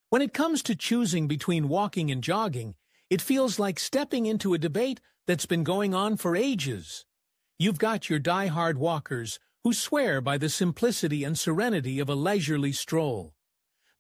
When it comes to choosing between walking and jogging, it feels like stepping into a debate that's been going on for ages. You've got your die-hard walkers who swear by the simplicity and serenity of a leisurely stroll.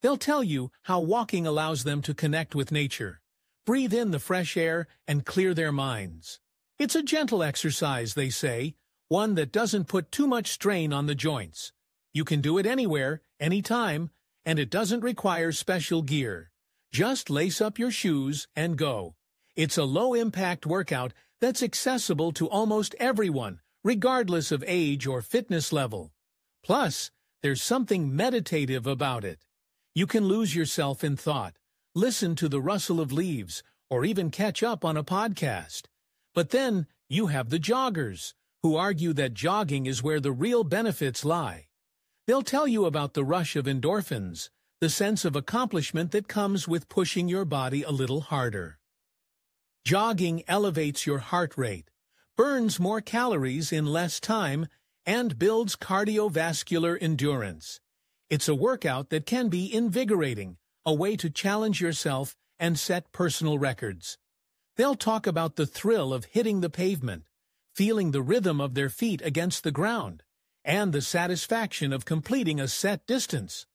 They'll tell you how walking allows them to connect with nature, breathe in the fresh air, and clear their minds. It's a gentle exercise, they say, one that doesn't put too much strain on the joints. You can do it anywhere, anytime, and it doesn't require special gear. Just lace up your shoes and go. It's a low-impact workout that's accessible to almost everyone, regardless of age or fitness level. Plus, there's something meditative about it. You can lose yourself in thought, listen to the rustle of leaves, or even catch up on a podcast. But then you have the joggers, who argue that jogging is where the real benefits lie. They'll tell you about the rush of endorphins, the sense of accomplishment that comes with pushing your body a little harder. Jogging elevates your heart rate, burns more calories in less time, and builds cardiovascular endurance. It's a workout that can be invigorating, a way to challenge yourself and set personal records. They'll talk about the thrill of hitting the pavement, feeling the rhythm of their feet against the ground, and the satisfaction of completing a set distance.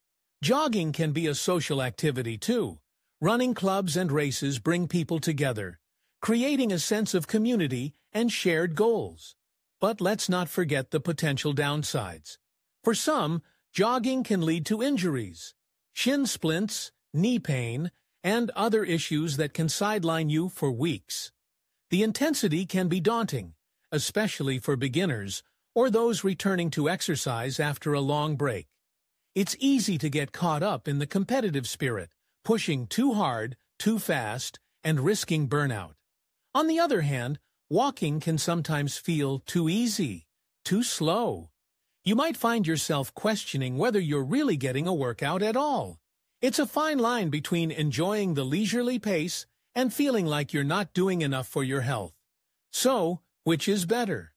Jogging can be a social activity too. Running clubs and races bring people together, creating a sense of community and shared goals. But let's not forget the potential downsides. For some, jogging can lead to injuries, shin splints, knee pain, and other issues that can sideline you for weeks. The intensity can be daunting, especially for beginners or those returning to exercise after a long break. It's easy to get caught up in the competitive spirit, pushing too hard, too fast, and risking burnout. On the other hand, walking can sometimes feel too easy, too slow. You might find yourself questioning whether you're really getting a workout at all. It's a fine line between enjoying the leisurely pace and feeling like you're not doing enough for your health. So, which is better?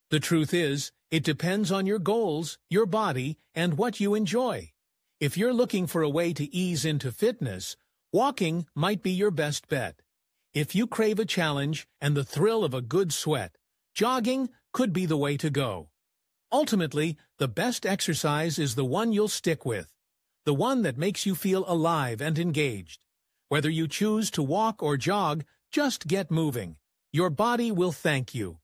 The truth is, it depends on your goals, your body, and what you enjoy. If you're looking for a way to ease into fitness, walking might be your best bet. If you crave a challenge and the thrill of a good sweat, jogging could be the way to go. Ultimately, the best exercise is the one you'll stick with, the one that makes you feel alive and engaged. Whether you choose to walk or jog, just get moving. Your body will thank you.